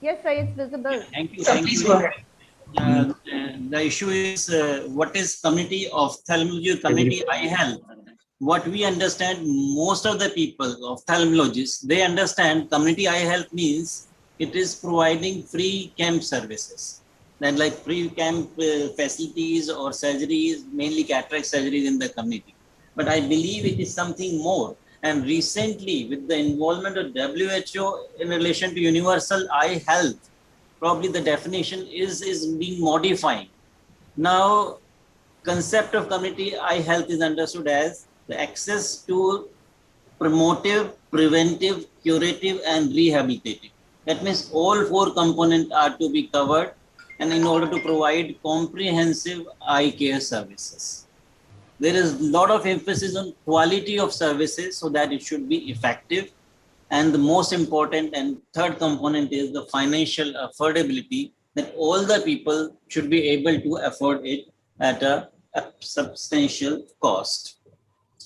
Yes, sir, it's visible. Thank you. So Thank please you go very ahead. much. The issue is what is community ophthalmology, community eye health. What we understand, most of the people, ophthalmologists, they understand community eye health means it is providing free camp services. Then like free camp facilities or surgeries, mainly cataract surgeries in the community. But I believe it is something more. And recently, with the involvement of WHO in relation to universal eye health, probably the definition is being modified. Now, concept of community eye health is understood as the access to promotive, preventive, curative, and rehabilitative. That means all four components are to be covered, and in order to provide comprehensive eye care services. There is a lot of emphasis on quality of services so that it should be effective. And the most important and third component is the financial affordability, that all the people should be able to afford it at a substantial cost.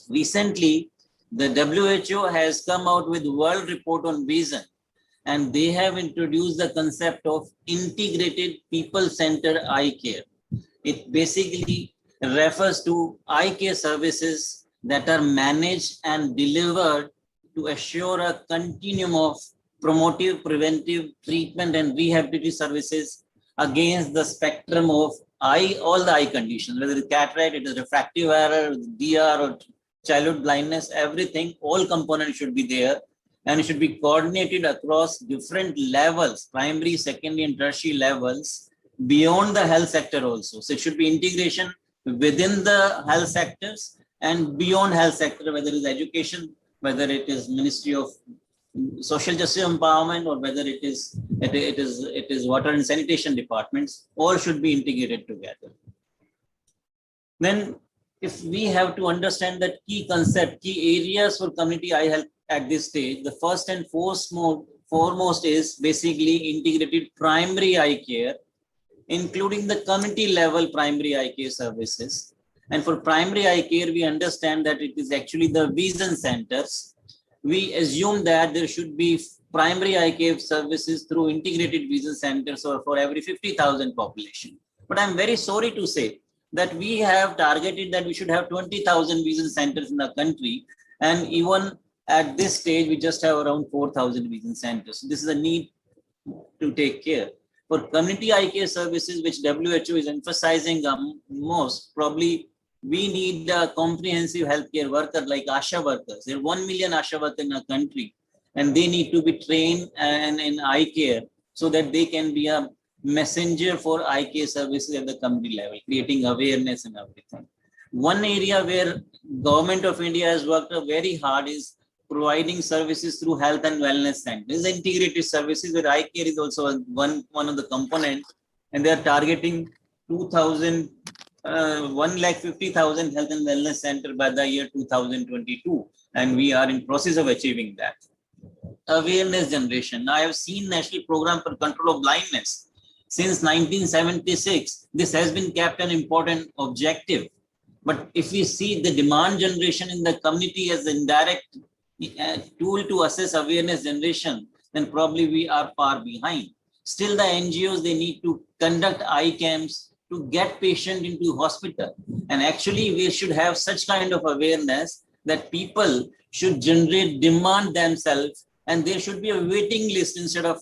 Recently, the WHO has come out with World Report on Vision, and they have introduced the concept of integrated people-centered eye care. It basically refers to eye care services that are managed and delivered to assure a continuum of promotive, preventive, treatment, and rehabilitative services against the spectrum of eye, all the eye conditions, whether it's cataract, it is refractive error, DR, or childhood blindness, everything, all components should be there. And it should be coordinated across different levels, primary, secondary, and tertiary levels, beyond the health sector also. So it should be integration within the health sectors and beyond health sector, whether it is education, whether it is Ministry of Social Justice Empowerment, or whether it is water and sanitation departments, all should be integrated together. Then if we have to understand that key concept, key areas for community eye health at this stage, the first and foremost is basically integrated primary eye care, including the community level primary eye care services. And for primary eye care, we understand that it is actually the vision centers. We assume that there should be primary eye care services through integrated vision centers or for every 50,000 population. But I'm very sorry to say that we have targeted that we should have 20,000 vision centers in the country. And even at this stage, we just have around 4,000 vision centers. So this is a need to take care. For community eye care services, which WHO is emphasizing most, probably we need a comprehensive healthcare worker like ASHA workers. There are 1 million ASHA workers in our country, and they need to be trained and in eye care so that they can be a messenger for eye care services at the community level, creating awareness and everything. One area where Government of India has worked very hard is providing services through health and wellness centers, integrated services where eye care is also one of the components, and they are targeting 1,50,000 health and wellness center by the year 2022, and we are in process of achieving that. Awareness generation. I have seen National Program for Control of Blindness since 1976. This has been kept an important objective. But if we see the demand generation in the community as an indirect tool to assess awareness generation, then probably we are far behind. Still, the NGOs, they need to conduct eye camps to get patient into hospital. And actually, we should have such kind of awareness that people should generate demand themselves, and there should be a waiting list instead of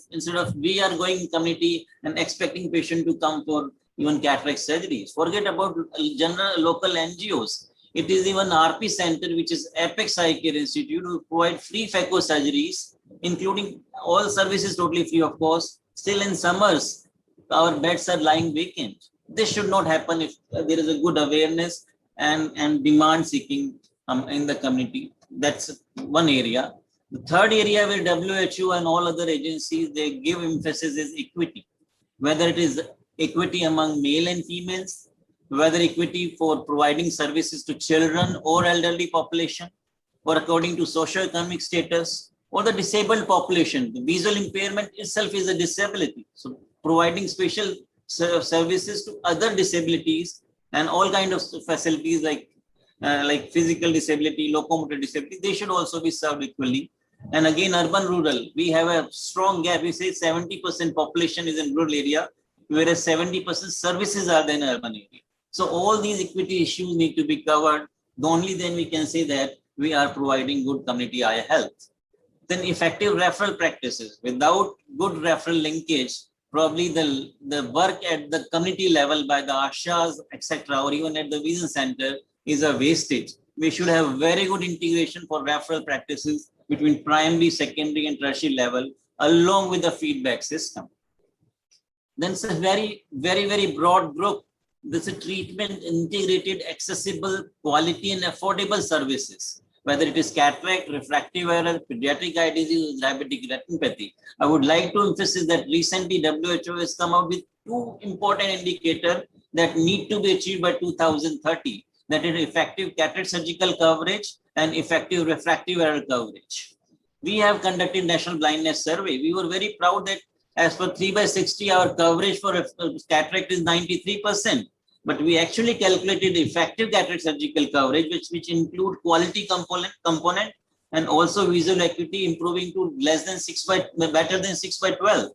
we are going community and expecting patient to come for even cataract surgeries. Forget about general local NGOs. It is even RP Center, which is Apex Eye Care Institute, who provide free phaco surgeries, including all services totally free, of course. Still in summers, our beds are lying vacant. This should not happen if there is a good awareness and demand seeking in the community. That's one area. The third area where WHO and all other agencies, they give emphasis is equity, whether it is equity among male and females, whether equity for providing services to children or elderly population, or according to socio-economic status, or the disabled population. The visual impairment itself is a disability. So providing special services to other disabilities and all kinds of facilities like physical disability, locomotor disability, they should also be served equally. And again, urban rural, we have a strong gap. We say 70% population is in rural area, whereas 70% services are in urban area. So all these equity issues need to be covered. Only then we can say that we are providing good community eye health. Then effective referral practices. Without good referral linkage, probably the work at the community level by the ASHAs, etc., or even at the vision center is a wastage. We should have very good integration for referral practices between primary, secondary, and tertiary level, along with the feedback system. Then it's a very, very broad group. This is treatment, integrated, accessible, quality, and affordable services, whether it is cataract, refractive error, pediatric eye disease, diabetic retinopathy. I would like to emphasize that recently WHO has come out with two important indicators that need to be achieved by 2030. That is effective cataract surgical coverage and effective refractive error coverage. We have conducted national blindness survey. We were very proud that as per 3/60, our coverage for cataract is 93%. But we actually calculated effective cataract surgical coverage, which include quality component and also visual acuity improving to better than 6/12.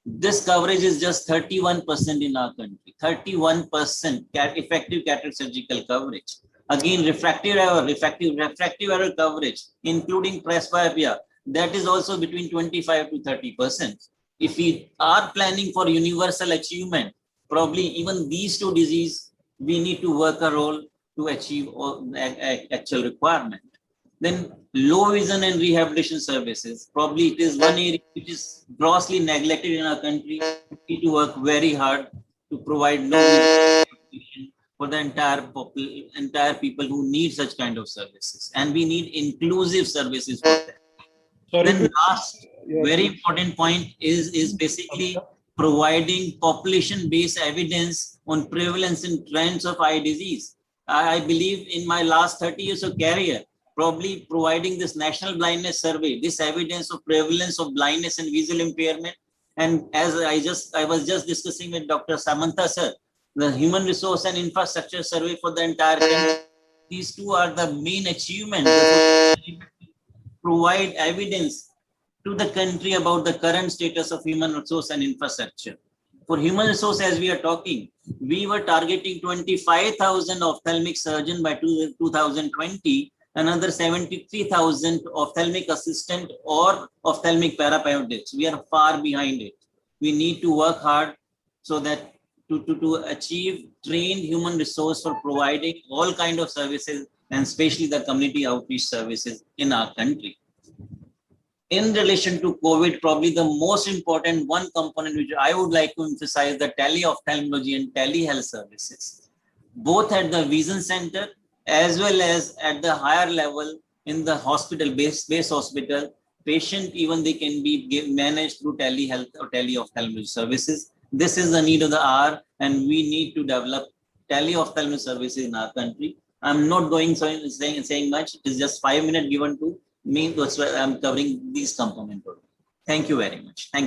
This coverage is just 31% in our country. 31% effective cataract surgical coverage. Again, refractive error coverage, including presbyopia, that is also between 25 to 30%. If we are planning for universal achievement, probably even these two diseases, we need to work a role to achieve all actual requirement. Then low vision and rehabilitation services. Probably it is one area which is grossly neglected in our country. We need to work very hard to provide low vision rehabilitation for the entire people who need such kind of services. And we need inclusive services for that. Then last very important point is basically providing population-based evidence on prevalence and trends of eye disease. I believe in my last 30 years of career, probably providing this national blindness survey, this evidence of prevalence of blindness and visual impairment. And as I was just discussing with Dr. Samantha sir, the human resource and infrastructure survey for the entire country. These two are the main achievements. Provide evidence to the country about the current status of human resource and infrastructure. For human resource, as we are talking, we were targeting 25,000 ophthalmic surgeons by 2020, another 73,000 ophthalmic assistant or ophthalmic parapediatrics. We are far behind it. We need to work hard so that to achieve trained human resource for providing all kinds of services, and especially the community outreach services in our country. In relation to COVID, probably the most important one component which I would like to emphasize, the teleophthalmology and telehealth services, both at the vision center as well as at the higher level in the hospital, base hospital. Patient, even they can be managed through telehealth or teleophthalmology services. This is the need of the hour, and we need to develop teleophthalmology services in our country. I'm not going saying much. It is just 5 minutes given to me. That's why I'm covering these components. Thank you very much. Thank you.